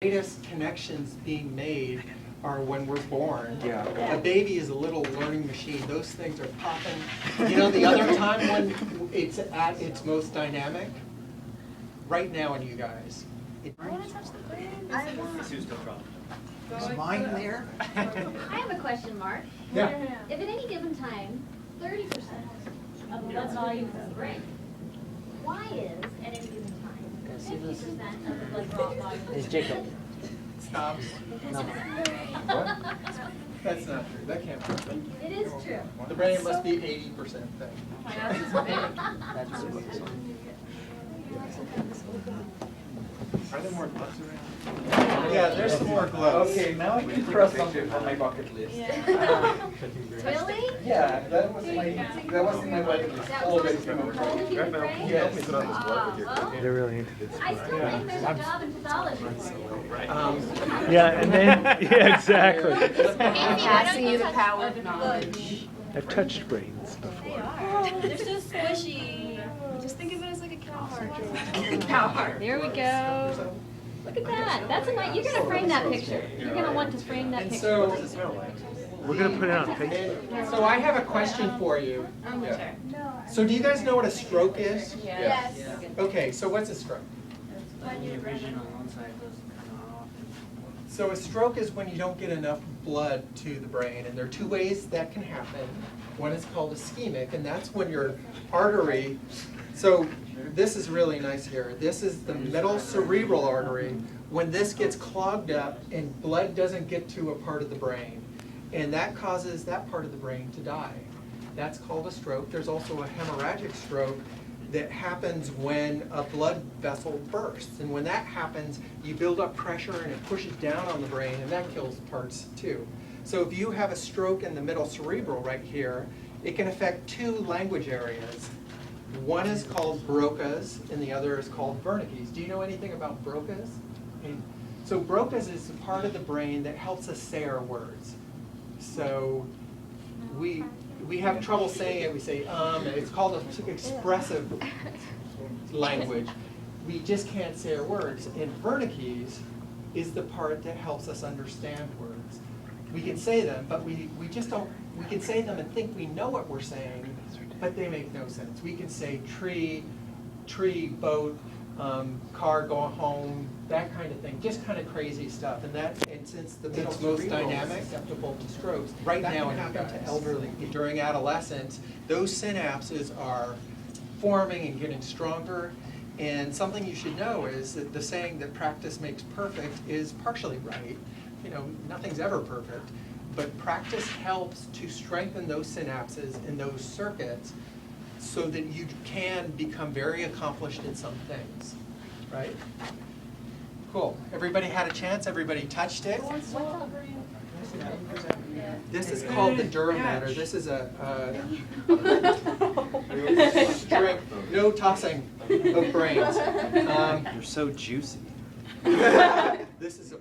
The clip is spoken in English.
greatest connections being made are when we're born. Yeah. A baby is a little learning machine. Those things are popping. You know, the other time when it's at its most dynamic? Right now in you guys. I want to touch the brain. Is mine there? I have a question, Mark. Yeah. If at any given time, 30% of the blood volume is the brain, why is, at any given time, 50% of the blood volume It's Jacob. Stops. No. That's not true. That can't be true. It is true. The brain must be 80% thing. That's Are there more gloves around? Yeah, there's some more gloves. Okay, now I can cross something on my bucket list. Really? Yeah, that was my bucket list. That Always was remember. holding you in brain? Yes. Well, They're really into this. I still think there's a job in pathology. Yeah, and then, yeah, exactly. Passing you the power of knowledge. I've touched brains before. They're so squishy. Just think of it as like a cow heart. Cow heart. There we go. Look at that. That's a nice, you're going to frame that picture. You're going to want to frame that And picture. so, We're going to put it on Facebook. so I have a question for you. Yeah. So do you guys know what a stroke is? Yes. Okay, so what's a stroke? So a stroke is when you don't get enough blood to the brain, and there are two ways that can happen. One is called ischemic, and that's when your artery, so this is really nice here. This is the middle cerebral artery. When this gets clogged up and blood doesn't get to a part of the brain, and that causes that part of the brain to die. That's called a stroke. There's also a hemorrhagic stroke that happens when a blood vessel bursts. And when that happens, you build up pressure and it pushes down on the brain, and that kills parts too. So if you have a stroke in the middle cerebral right here, it can affect two language areas. One is called Broca's and the other is called Wernicke's. Do you know anything about Broca's? Okay. So Broca's is the part of the brain that helps us say our words. So we have trouble saying it. We say and it's called an expressive language. We just can't say our words. And Wernicke's is the part that helps us understand words. We can say them, but we just don't. We can say them and think we know what we're saying, but they make no sense. We can say tree, boat, car going home, that kind of thing, just kind of crazy stuff. And since the middle's most dynamic, susceptible to strokes, right now it happens to elderly. During adolescence, those synapses are forming and getting stronger. And something you should know is that the saying that practice makes perfect is partially right. You know, nothing's ever perfect, but practice helps to strengthen those synapses and those circuits so that you can become very accomplished in some things, right? Cool. Everybody had a chance? Everybody touched it? This is called the Durham matter. This is a strength, no tossing of brains. You're so juicy. This is a